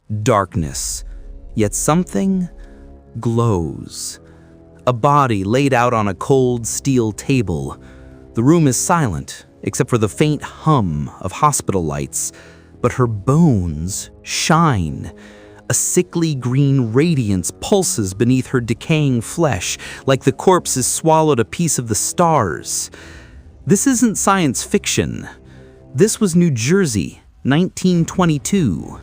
Darkness. Yet something glows. A body laid out on a cold steel table. The room is silent, except for the faint hum of hospital lights, but her bones shine. A sickly green radiance pulses beneath her decaying flesh, like the corpse has swallowed a piece of the stars. This isn't science fiction. This was New Jersey, 1922.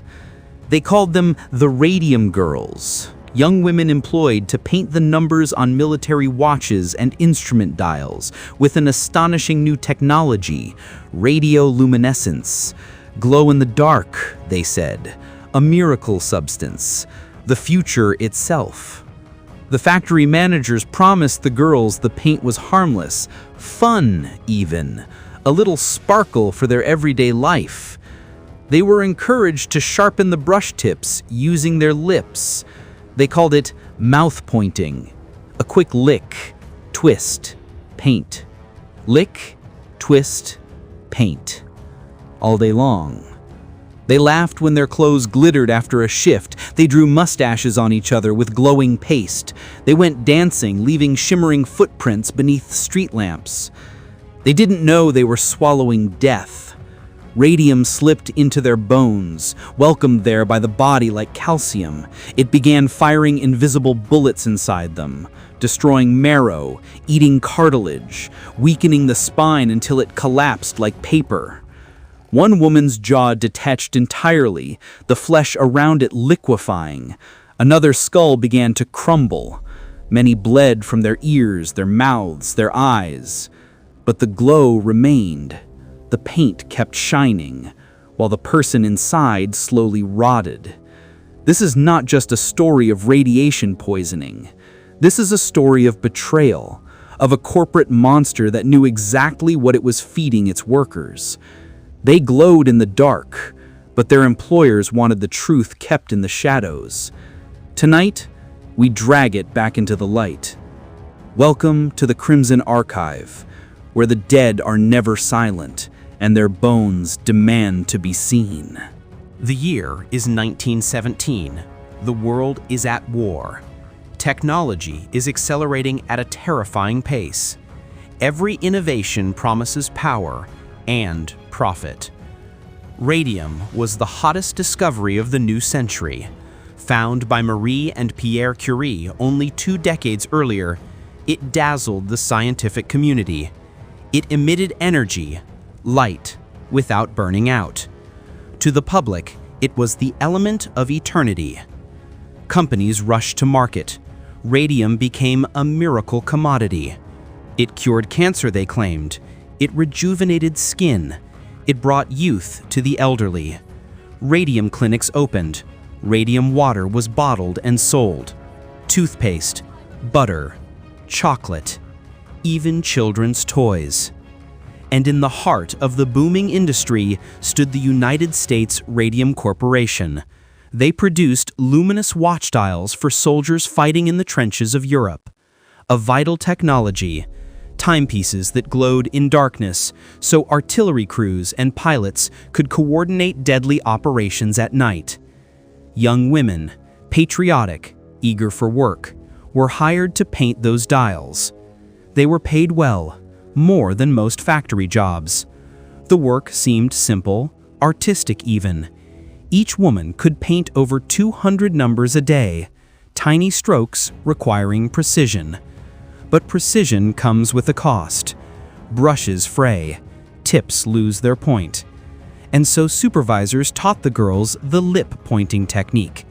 They called them the Radium Girls, young women employed to paint the numbers on military watches and instrument dials with an astonishing new technology, radioluminescence. Glow in the dark, they said, a miracle substance, the future itself. The factory managers promised the girls the paint was harmless, fun even, a little sparkle for their everyday life. They were encouraged to sharpen the brush tips using their lips. They called it mouth pointing. A quick lick, twist, paint. Lick, twist, paint. All day long. They laughed when their clothes glittered after a shift. They drew mustaches on each other with glowing paste. They went dancing, leaving shimmering footprints beneath street lamps. They didn't know they were swallowing death. Radium slipped into their bones, welcomed there by the body like calcium. It began firing invisible bullets inside them, destroying marrow, eating cartilage, weakening the spine until it collapsed like paper. One woman's jaw detached entirely, the flesh around it liquefying. Another skull began to crumble. Many bled from their ears, their mouths, their eyes. But the glow remained. The paint kept shining, while the person inside slowly rotted. This is not just a story of radiation poisoning. This is a story of betrayal, of a corporate monster that knew exactly what it was feeding its workers. They glowed in the dark, but their employers wanted the truth kept in the shadows. Tonight, we drag it back into the light. Welcome to the Crimson Archive, where the dead are never silent and their bones demand to be seen. The year is 1917. The world is at war. Technology is accelerating at a terrifying pace. Every innovation promises power and profit. Radium was the hottest discovery of the new century. Found by Marie and Pierre Curie only 2 decades earlier, it dazzled the scientific community. It emitted energy, light, without burning out. To the public, it was the element of eternity. Companies rushed to market. Radium became a miracle commodity. It cured cancer, they claimed. It rejuvenated skin. It brought youth to the elderly. Radium clinics opened. Radium water was bottled and sold. Toothpaste, butter, chocolate, even children's toys. And in the heart of the booming industry stood the United States Radium Corporation. They produced luminous watch dials for soldiers fighting in the trenches of Europe. A vital technology, timepieces that glowed in darkness so artillery crews and pilots could coordinate deadly operations at night. Young women, patriotic, eager for work, were hired to paint those dials. They were paid well, more than most factory jobs. The work seemed simple, artistic even. Each woman could paint over 200 numbers a day, tiny strokes requiring precision. But precision comes with a cost. Brushes fray, tips lose their point. And so supervisors taught the girls the lip-pointing technique.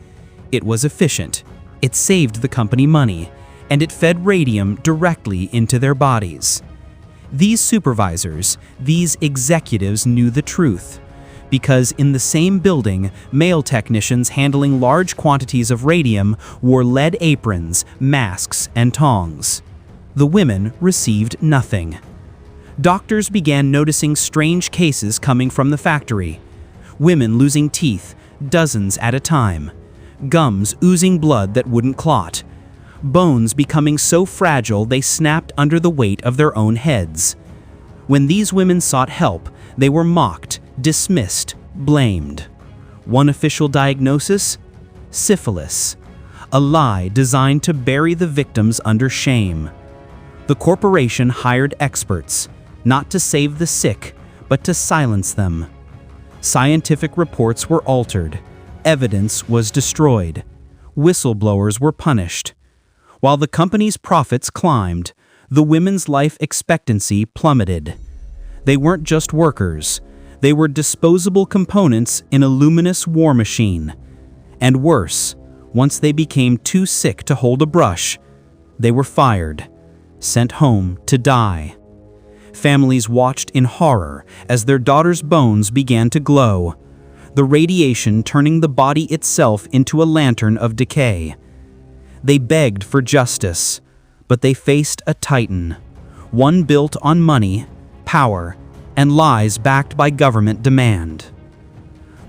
It was efficient, it saved the company money, and it fed radium directly into their bodies. These supervisors, these executives knew the truth, because in the same building, male technicians handling large quantities of radium wore lead aprons, masks, and tongs. The women received nothing. Doctors began noticing strange cases coming from the factory. Women losing teeth, dozens at a time. Gums oozing blood that wouldn't clot. Bones becoming so fragile they snapped under the weight of their own heads. When these women sought help, they were mocked, dismissed, blamed. One official diagnosis: syphilis, a lie designed to bury the victims under shame. The corporation hired experts, not to save the sick, but to silence them. Scientific reports were altered, evidence was destroyed, whistleblowers were punished. While the company's profits climbed, the women's life expectancy plummeted. They weren't just workers, they were disposable components in a luminous war machine. And worse, once they became too sick to hold a brush, they were fired, sent home to die. Families watched in horror as their daughters' bones began to glow, the radiation turning the body itself into a lantern of decay. They begged for justice, but they faced a titan, one built on money, power, and lies backed by government demand.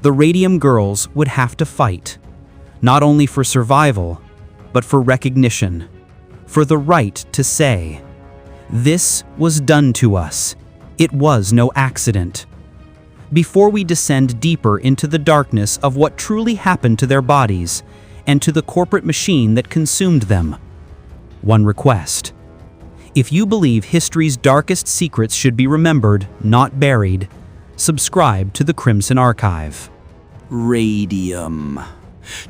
The Radium Girls would have to fight, not only for survival, but for recognition, for the right to say, "This was done to us. It was no accident." Before we descend deeper into the darkness of what truly happened to their bodies and to the corporate machine that consumed them, one request. If you believe history's darkest secrets should be remembered, not buried, subscribe to the Crimson Archive. Radium.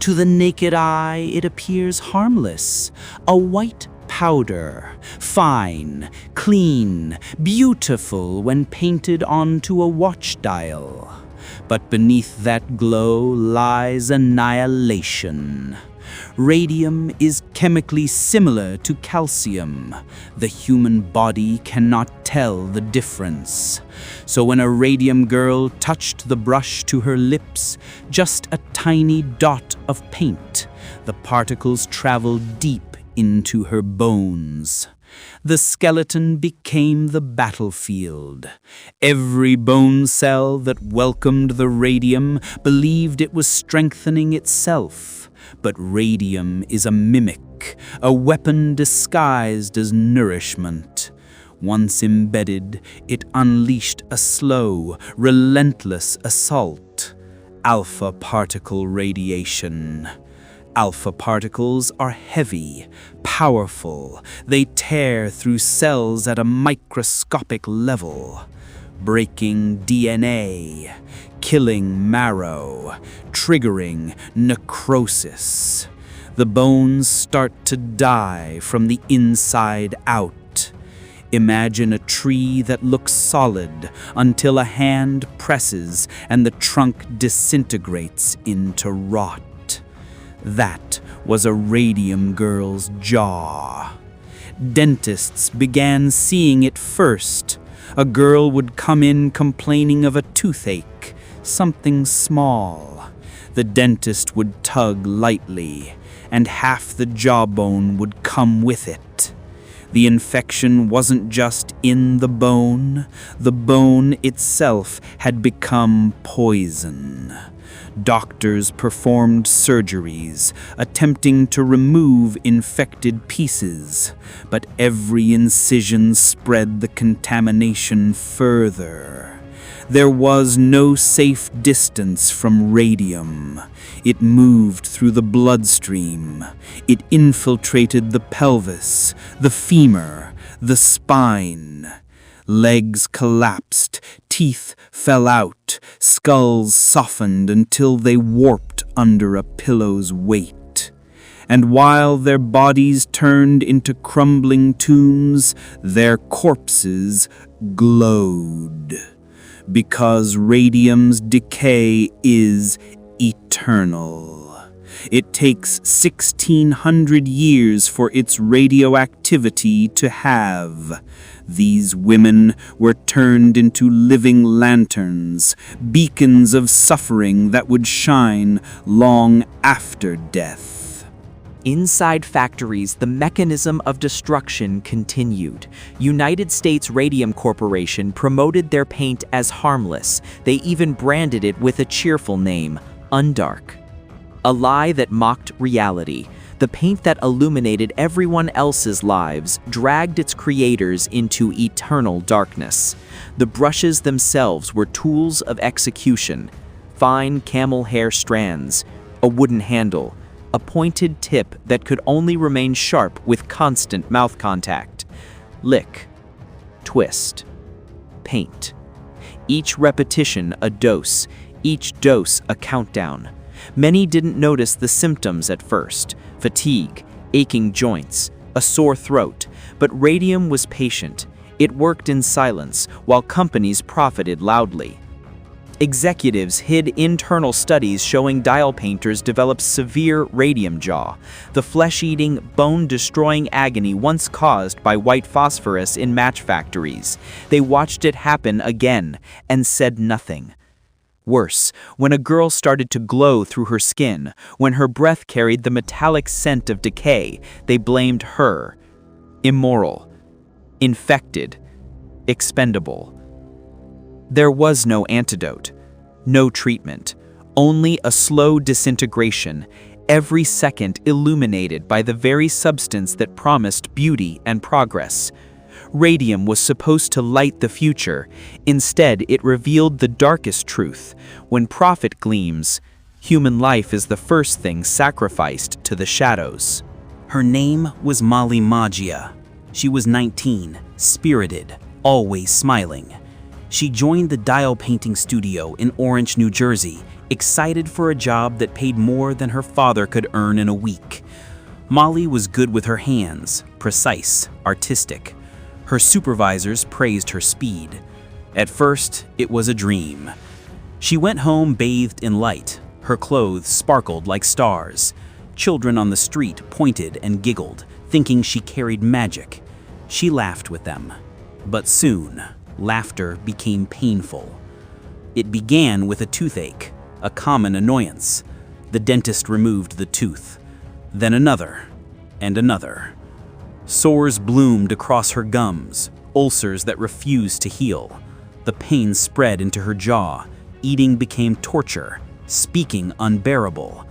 To the naked eye, it appears harmless, a white powder, fine, clean, beautiful when painted onto a watch dial. But beneath that glow lies annihilation. Radium is chemically similar to calcium. The human body cannot tell the difference. So when a radium girl touched the brush to her lips, just a tiny dot of paint, the particles traveled deep into her bones. The skeleton became the battlefield. Every bone cell that welcomed the radium believed it was strengthening itself. But radium is a mimic, a weapon disguised as nourishment. Once embedded, it unleashed a slow, relentless assault. Alpha particle radiation. Alpha particles are heavy, powerful. They tear through cells at a microscopic level, breaking DNA, killing marrow, triggering necrosis. The bones start to die from the inside out. Imagine a tree that looks solid until a hand presses and the trunk disintegrates into rot. That was a Radium Girl's jaw. Dentists began seeing it first. A girl would come in complaining of a toothache, something small. The dentist would tug lightly, and half the jawbone would come with it. The infection wasn't just in the bone itself had become poison. Doctors performed surgeries, attempting to remove infected pieces, but every incision spread the contamination further. There was no safe distance from radium. It moved through the bloodstream. It infiltrated the pelvis, the femur, the spine. Legs collapsed, teeth fell out, skulls softened until they warped under a pillow's weight. And while their bodies turned into crumbling tombs, their corpses glowed. Because radium's decay is eternal. It takes 1,600 years for its radioactivity to halve. These women were turned into living lanterns, beacons of suffering that would shine long after death. Inside factories, the mechanism of destruction continued. United States Radium Corporation promoted their paint as harmless. They even branded it with a cheerful name, Undark. A lie that mocked reality. The paint that illuminated everyone else's lives dragged its creators into eternal darkness. The brushes themselves were tools of execution. Fine camel hair strands, a wooden handle, a pointed tip that could only remain sharp with constant mouth contact. Lick, twist, paint. Each repetition a dose, each dose a countdown. Many didn't notice the symptoms at first: fatigue, aching joints, a sore throat, but radium was patient. It worked in silence while companies profited loudly. Executives hid internal studies showing dial painters developed severe radium jaw, the flesh-eating, bone-destroying agony once caused by white phosphorus in match factories. They watched it happen again and said nothing. Worse, when a girl started to glow through her skin, when her breath carried the metallic scent of decay, they blamed her. Immoral, infected, expendable. There was no antidote, no treatment, only a slow disintegration, every second illuminated by the very substance that promised beauty and progress. Radium was supposed to light the future. Instead, it revealed the darkest truth. When profit gleams, human life is the first thing sacrificed to the shadows. Her name was Molly Maggia. She was 19, spirited, always smiling. She joined the dial painting studio in Orange, New Jersey, excited for a job that paid more than her father could earn in a week. Molly was good with her hands, precise, artistic. Her supervisors praised her speed. At first, it was a dream. She went home bathed in light. Her clothes sparkled like stars. Children on the street pointed and giggled, thinking she carried magic. She laughed with them. But soon, laughter became painful. It began with a toothache, a common annoyance. The dentist removed the tooth. Then another, and another. Sores bloomed across her gums, ulcers that refused to heal. The pain spread into her jaw. Eating became torture, speaking unbearable.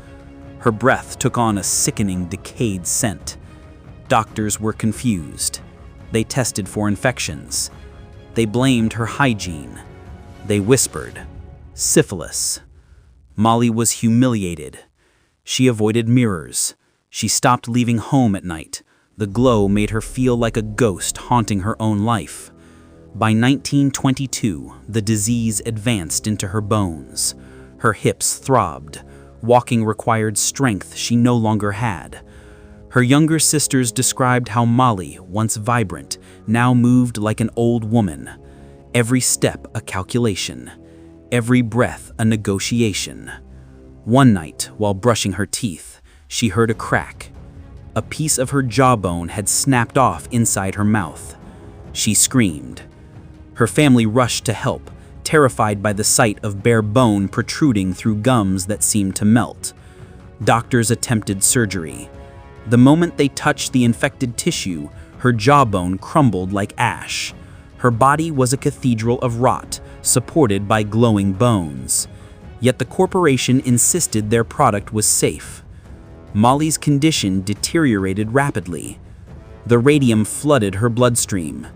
Her breath took on a sickening, decayed scent. Doctors were confused. They tested for infections. They blamed her hygiene. They whispered, syphilis. Molly was humiliated. She avoided mirrors. She stopped leaving home at night. The glow made her feel like a ghost haunting her own life. By 1922, the disease advanced into her bones. Her hips throbbed. Walking required strength she no longer had. Her younger sisters described how Molly, once vibrant, now moved like an old woman. Every step a calculation. Every breath a negotiation. One night, while brushing her teeth, she heard a crack. A piece of her jawbone had snapped off inside her mouth. She screamed. Her family rushed to help, terrified by the sight of bare bone protruding through gums that seemed to melt. Doctors attempted surgery. The moment they touched the infected tissue, her jawbone crumbled like ash. Her body was a cathedral of rot, supported by glowing bones. Yet the corporation insisted their product was safe. Molly's condition deteriorated rapidly. The radium flooded her bloodstream.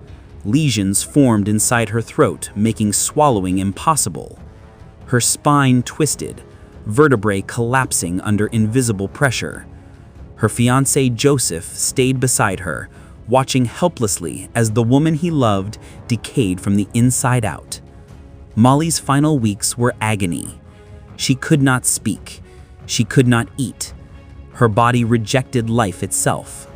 Lesions formed inside her throat, making swallowing impossible. Her spine twisted, vertebrae collapsing under invisible pressure. Her fiancé Joseph stayed beside her, watching helplessly as the woman he loved decayed from the inside out. Molly's final weeks were agony. She could not speak. She could not eat. Her body rejected life itself.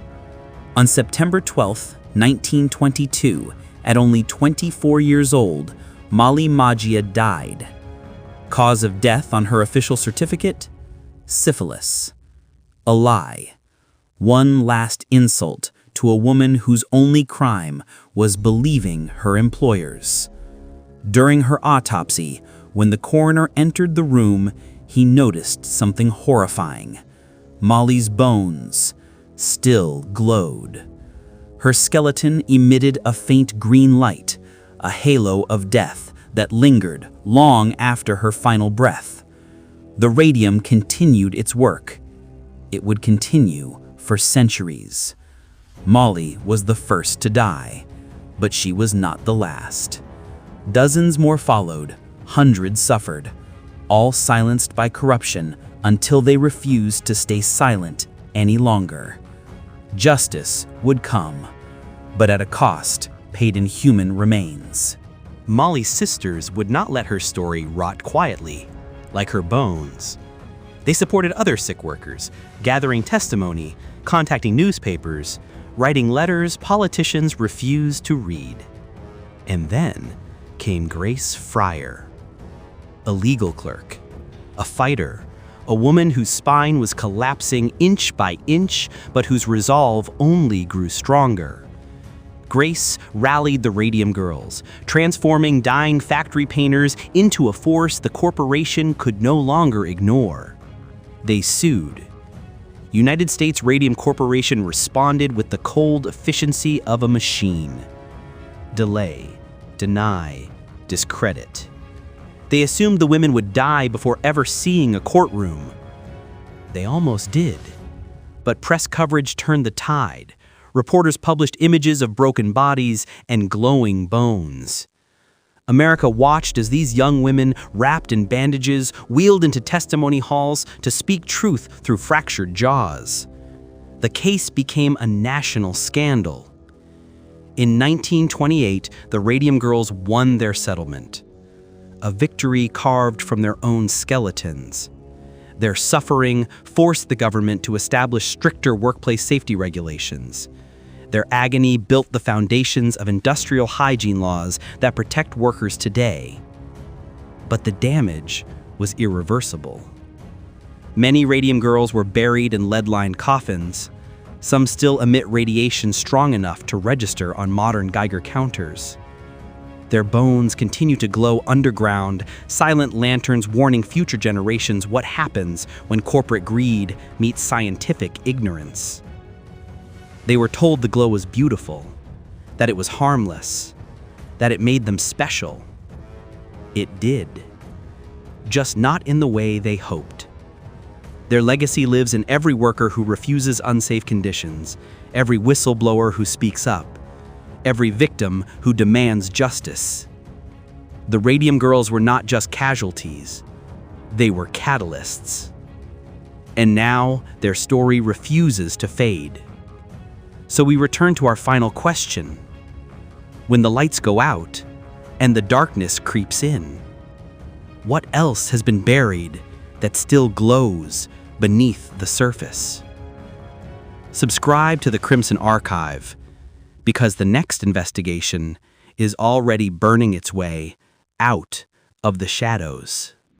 On September 12, 1922, at only 24 years old, Molly Maggia died. Cause of death on her official certificate? Syphilis. A lie. One last insult to a woman whose only crime was believing her employers. During her autopsy, when the coroner entered the room, he noticed something horrifying. Molly's bones still glowed. Her skeleton emitted a faint green light, a halo of death that lingered long after her final breath. The radium continued its work. It would continue for centuries. Molly was the first to die, but she was not the last. Dozens more followed, hundreds suffered, all silenced by corruption, until they refused to stay silent any longer. Justice would come, but at a cost paid in human remains. Molly's sisters would not let her story rot quietly, like her bones. They supported other sick workers, gathering testimony, contacting newspapers, writing letters politicians refused to read. And then came Grace Fryer, a legal clerk, a fighter, a woman whose spine was collapsing inch by inch, but whose resolve only grew stronger. Grace rallied the Radium Girls, transforming dying factory painters into a force the corporation could no longer ignore. They sued. United States Radium Corporation responded with the cold efficiency of a machine. Delay, deny, discredit. They assumed the women would die before ever seeing a courtroom. They almost did. But press coverage turned the tide. Reporters published images of broken bodies and glowing bones. America watched as these young women, wrapped in bandages, wheeled into testimony halls to speak truth through fractured jaws. The case became a national scandal. In 1928, the Radium Girls won their settlement. A victory carved from their own skeletons. Their suffering forced the government to establish stricter workplace safety regulations. Their agony built the foundations of industrial hygiene laws that protect workers today. But the damage was irreversible. Many Radium Girls were buried in lead-lined coffins. Some still emit radiation strong enough to register on modern Geiger counters. Their bones continue to glow underground, silent lanterns warning future generations what happens when corporate greed meets scientific ignorance. They were told the glow was beautiful, that it was harmless, that it made them special. It did, just not in the way they hoped. Their legacy lives in every worker who refuses unsafe conditions, every whistleblower who speaks up, every victim who demands justice. The Radium Girls were not just casualties, they were catalysts. And now their story refuses to fade. So we return to our final question. When the lights go out and the darkness creeps in, what else has been buried that still glows beneath the surface? Subscribe to the Crimson Archive, because the next investigation is already burning its way out of the shadows.